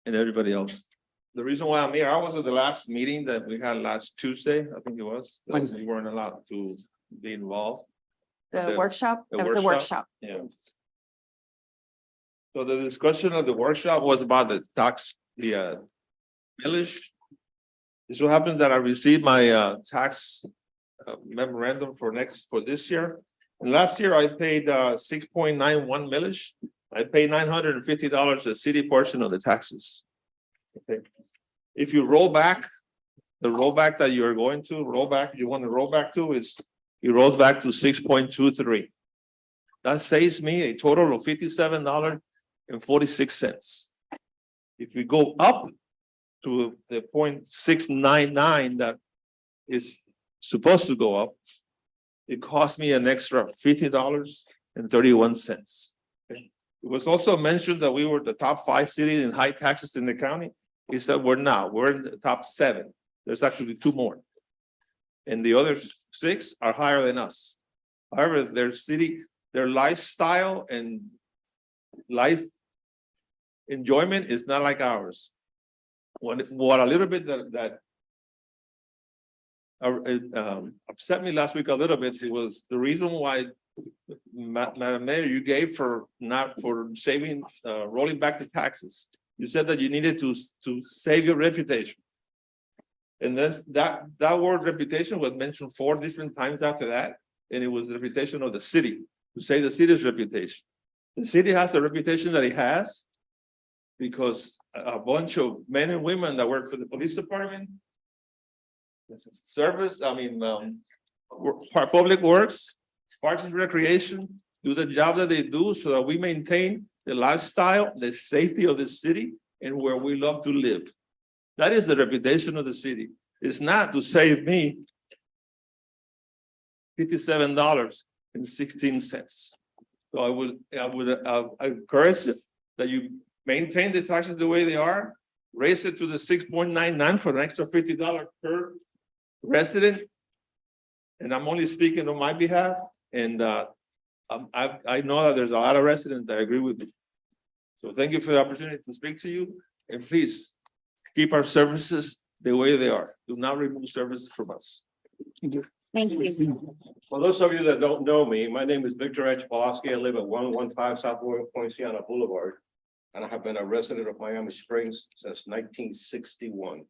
and everybody else. The reason why I'm here, I was at the last meeting that we had last Tuesday, I think it was. that Wednesday. We weren't allowed to be involved. The The- workshop, the that was a workshop? workshop. Yeah. So the discussion of the workshop was about the tax, the millage. It so happens that I received my tax memorandum for this year. And last year I paid 6.91 millage. I paid $950 a city portion of the taxes. Okay. If you roll back, the rollback that you're going to you want to roll back to is, it rolls back to 6.23. That saves me a total of $57.46. If we go up to the 0.699 that is supposed to go up, it cost me an extra $50.31. Okay. It was also mentioned that we were the top 5 cities in high taxes in the county. Is that we're not, we're in the top 7. There's actually 2 more. And the other 6 are higher than us. However, their lifestyle and life enjoyment is not like ours. What a little bit that upset me last week a little bit, it was the reason why, Madam Mayor, you gave for saving, rolling back the taxes. You said that you needed to save your reputation. And then that word reputation was mentioned 4 different times after that. And it was the reputation of the city, to save the city's reputation. The city has a reputation that it has because a bunch of men and women that work for the police department, service, public works, parks and recreation, do the job that they do so that we maintain the lifestyle, the safety of the city, and where we love to live. That is the reputation of the city. It's not to save me $57.16. So I would encourage you that you maintain the taxes the way they are, raise it to the 6.99 for an extra $50 per resident. And I'm only speaking on my behalf. And I know that there's a lot of residents that agree with me. So thank you for the opportunity to speak to you. And please keep our services the way they are. Do not remove services from us. Thank you. For those of you that don't know me, my name is Victor H. Pulaski. I live at 115 South Poinciana Boulevard. And I have been a resident of Miami Springs since 1961.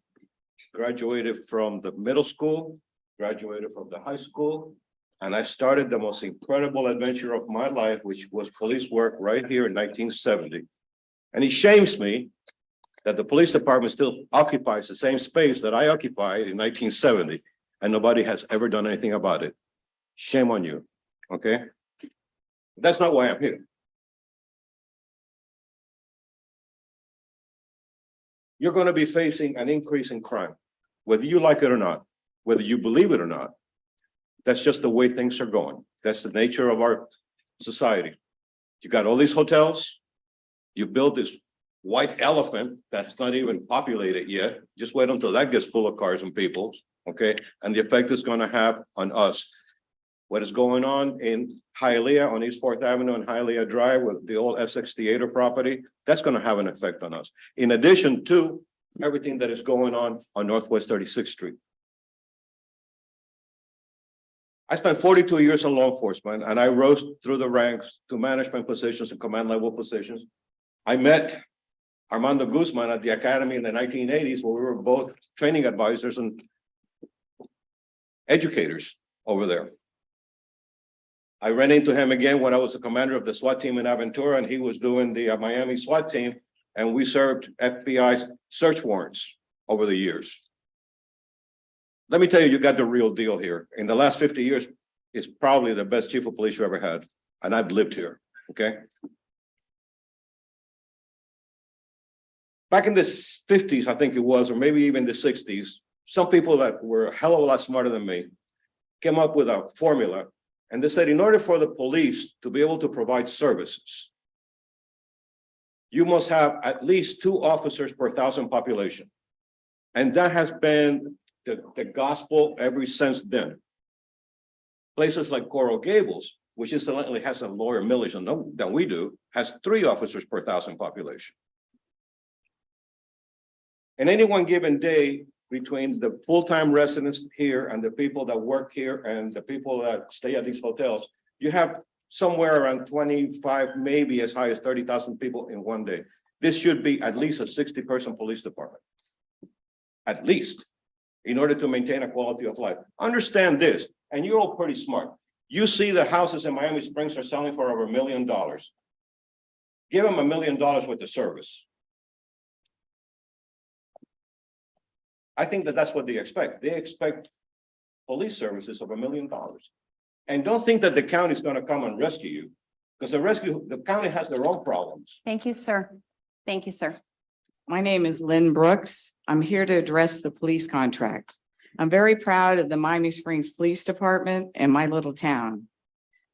Graduated from the middle school, graduated from the high school, and I started the most incredible adventure of my life, which was police work right here in 1970. And it shames me that the police department still occupies the same space that I occupied in 1970, and nobody has ever done anything about it. Shame on you, okay? That's not why I'm here. You're going to be facing an increase in crime, whether you like it or not, whether you believe it or not. That's just the way things are going. That's the nature of our society. You got all these hotels. You build this white elephant that's not even populated yet. Just wait until that gets full of cars and people, okay? And the effect it's going to have on us. What is going on in Hialeah on East 4th Avenue and Hialeah Drive with the old Essex Theater property, that's going to have an effect on us. In addition to everything that is going on Northwest 36th Street. I spent 42 years in law enforcement and I rose through the ranks to management positions and command level positions. I met Armando Guzman at the academy in the 1980s where we were both training advisors and educators over there. I ran into him again when I was the commander of the SWAT team in Aventura and he was doing the Miami SWAT team, and we served FBI search warrants over the years. Let me tell you, you got the real deal here. In the last 50 years, it's probably the best chief of police you ever had. And I've lived here, okay? Back in the 50s, I think it was, or maybe even the 60s, some people that were a hell of a lot smarter than me came up with a formula. And they said, in order for the police to be able to provide services, you must have at least 2 officers per 1,000 population. And that has been the gospel ever since then. Places like Coral Gables, which incidentally has a lower millage than we do, has 3 officers per 1,000 population. And any one given day, between the full-time residents here and the people that work here and the people that stay at these hotels, you have somewhere around 25, maybe as high as 30,000 people in one day. This should be at least a 60-person police department. At least, in order to maintain a quality of life. Understand this, and you're all pretty smart. You see the houses in Miami Springs are selling for over $1 million. Give them $1 million worth of service. I think that that's what they expect. They expect police services of $1 million. And don't think that the county is going to come and rescue you, because the county has their own problems. Thank you, sir. Thank you, sir. My name is Lynn Brooks. I'm here to address the police contract. I'm very proud of the Miami Springs Police Department and my little town.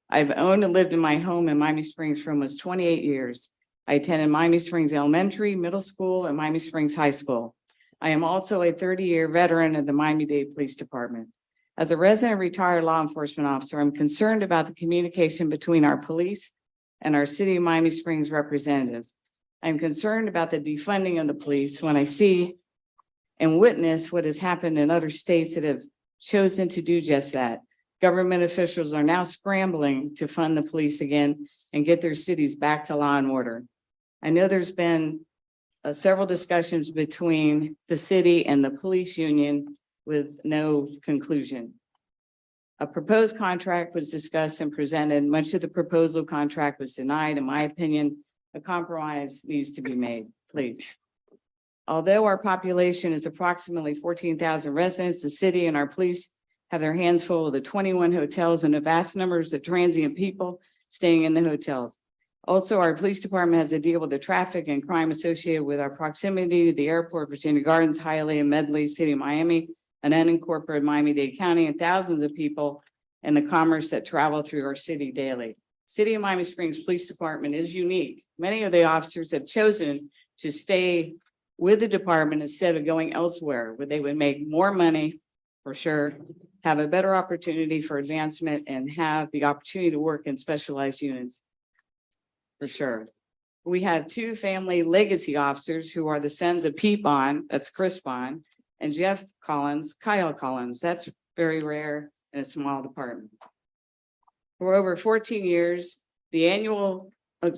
I've owned and lived in my home in Miami Springs for almost 28 years. I attended Miami Springs Elementary, Middle School, and Miami Springs High School. I am also a 30-year veteran of the Miami-Dade Police Department. As a resident retired law enforcement officer, I'm concerned about the communication between our police and our City of Miami Springs representatives. I'm concerned about the defunding of the police when I see and witness what has happened in other states that have chosen to do just that. Government officials are now scrambling to fund the police again and get their cities back to law and order. I know there's been several discussions between the city and the police union with no conclusion. A proposed contract was discussed and presented. Much of the proposal contract was denied. In my opinion, a compromise needs to be made, please. Although our population is approximately 14,000 residents, the city and our police have their hands full of the 21 hotels and the vast numbers of transient people staying in the hotels. Also, our police department has to deal with the traffic and crime associated with our proximity to the airport, Virginia Gardens, Hialeah, Medley, City of Miami, and unincorporated Miami-Dade County, and thousands of people and the commerce that travel through our city daily. City of Miami Springs Police Department is unique. Many of the officers have chosen to stay with the department instead of going elsewhere, where they would make more money for sure, have a better opportunity for advancement, and have the opportunity to work in specialized units. For sure. We have two family legacy officers who are the sons of Pete Bond, that's Chris Bond, and Jeff Collins, Kyle Collins. That's very rare in a small department. For over 14 years, the annual, a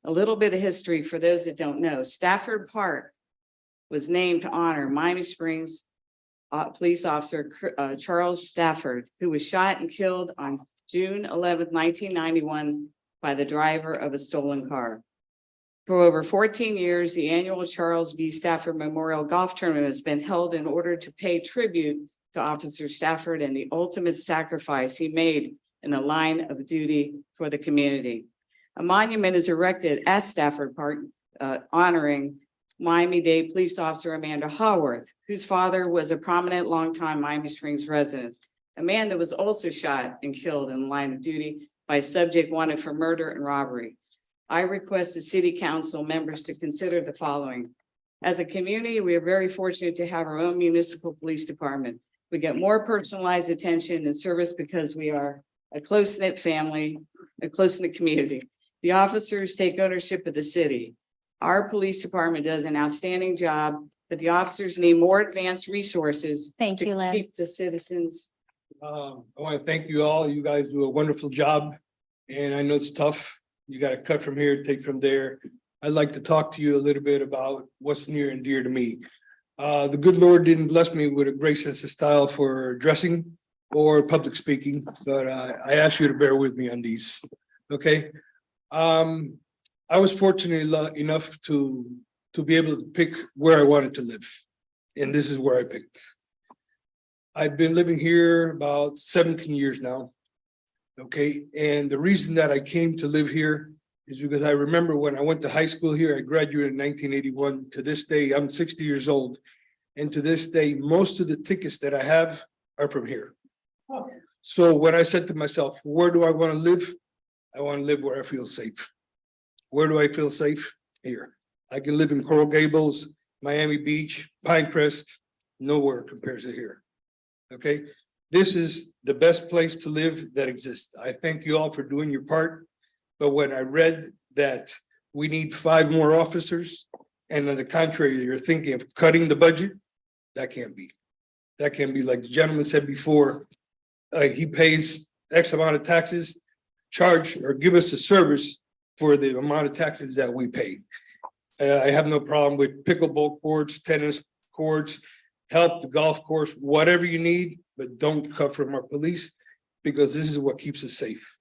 little bit of history for those that don't know. Stafford Park was named to honor Miami Springs police officer Charles Stafford, who was shot and killed on June 11, 1991 by the driver of a stolen car. For over 14 years, the annual Charles B. Stafford Memorial Golf Tournament has been held in order to pay tribute to Officer Stafford and the ultimate sacrifice he made in the line of duty for the community. A monument is erected at Stafford Park honoring Miami-Dade police officer Amanda Haworth, whose father was a prominent longtime Miami Springs resident. Amanda was also shot and killed in the line of duty by a subject wanted for murder and robbery. I request the city council members to consider the following. As a community, we are very fortunate to have our own municipal police department. We get more personalized attention and service because we are a close-knit family, a close-knit community. The officers take ownership of the city. Our police department does an outstanding job, but the officers need more advanced resources Thank you, to Lynn. keep the citizens. I want to thank you all. You guys do a wonderful job. And I know it's tough. You got to cut from here, take from there. I'd like to talk to you a little bit about what's near and dear to me. The good Lord didn't bless me with a great sense of style for dressing or public speaking, but I ask you to bear with me on these. Okay. I was fortunate enough to be able to pick where I wanted to live. And this is where I picked. I've been living here about 17 years now. Okay, and the reason that I came to live here is because I remember when I went to high school here, I graduated in 1981. To this day, I'm 60 years old. And to this day, most of the tickets that I have are from here. So when I said to myself, where do I want to live? I want to live where I feel safe. Where do I feel safe? Here. I can live in Coral Gables, Miami Beach, Pinecrest, nowhere compares to here. Okay, this is the best place to live that exists. I thank you all for doing your part. But when I read that we need 5 more officers And on the contrary, you're thinking of cutting the budget, that can't be. That can't be, like the gentleman said before, he pays X amount of taxes, charge or give us a service for the amount of taxes that we pay. I have no problem with pickleball courts, tennis courts, help the golf course, whatever you need, but don't cut from our police, because this is what keeps us safe.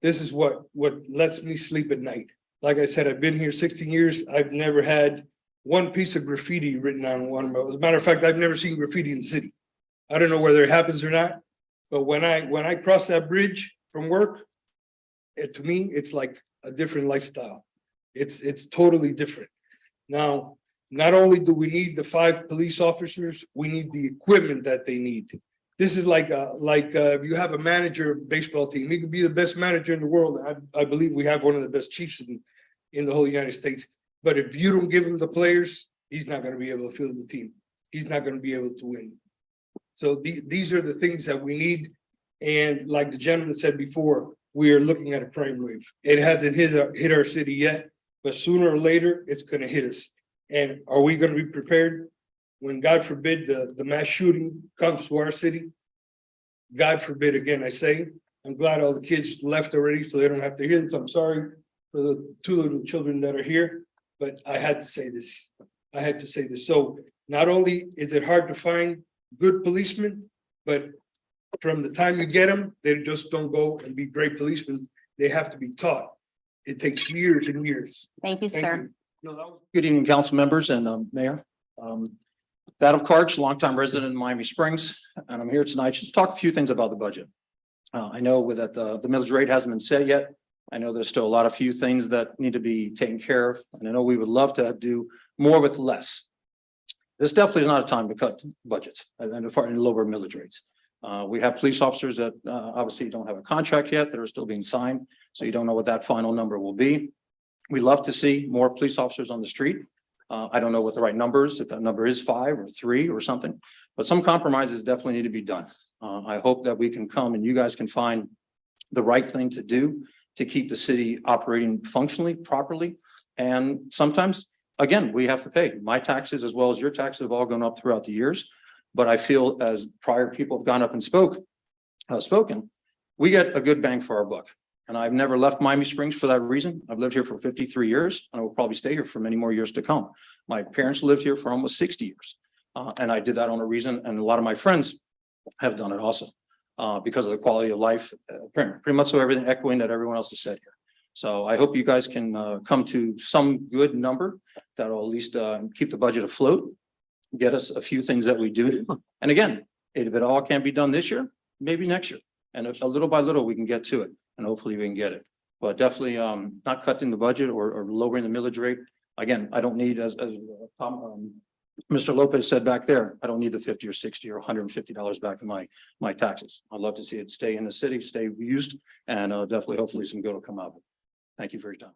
This is what lets me sleep at night. Like I said, I've been here 16 years. I've never had one piece of graffiti written on one. As a matter of fact, I've never seen graffiti in the city. I don't know whether it happens or not, but when I cross that bridge from work, to me, it's like a different lifestyle. It's totally different. Now, not only do we need the 5 police officers, we need the equipment that they need. This is like if you have a manager of a baseball team, he could be the best manager in the world. I believe we have one of the best chiefs in the whole United States. But if you don't give him the players, he's not going to be able to field the team. He's not going to be able to win. So these are the things that we need. And like the gentleman said before, we are looking at a crime wave. It hasn't hit our city yet, but sooner or later, it's going to hit us. And are we going to be prepared when, God forbid, the mass shooting comes to our city? God forbid, again, I say, I'm glad all the kids left already, so they don't have to hear this. I'm sorry for the 2 little children that are here, but I had to say this. I had to say this. So not only is it hard to find good policemen, but from the time you get them, they just don't go and be great policemen. They have to be taught. It takes years and years. Thank you, Thank sir. you. Good evening, council members and Mayor. Adam Karch, longtime resident in Miami Springs, and I'm here tonight just to talk a few things about the budget. I know that the millage rate hasn't been set yet. I know there's still a few things that need to be taken care of, and I know we would love to do more with less. This definitely is not a time to cut budgets and lower millage rates. We have police officers that obviously don't have a contract yet that are still being signed, so you don't know what that final number will be. We love to see more police officers on the street. I don't know what the right number is, if that number is 5 or 3 or something, but some compromises definitely need to be done. I hope that we can come and you guys can find the right thing to do to keep the city operating functionally, properly. And sometimes, again, we have to pay. My taxes as well as your taxes have all gone up throughout the years. But I feel as prior people have gone up and spoken, we get a good bang for our buck. And I've never left Miami Springs for that reason. I've lived here for 53 years and I will probably stay here for many more years to come. My parents lived here for almost 60 years. And I did that on a reason, and a lot of my friends have done it also because of the quality of life, pretty much so everything echoing that everyone else has said here. So I hope you guys can come to some good number that will at least keep the budget afloat, get us a few things that we do. And again, if it all can't be done this year, maybe next year. And if a little by little, we can get to it and hopefully we can get it. But definitely not cutting the budget or lowering the millage rate. Again, I don't need, as Mr. Lopez said back there, I don't need the 50 or 60 or $150 back in my taxes. I'd love to see it stay in the city, stay used, and definitely, hopefully some good will come out of it. Thank you for your time.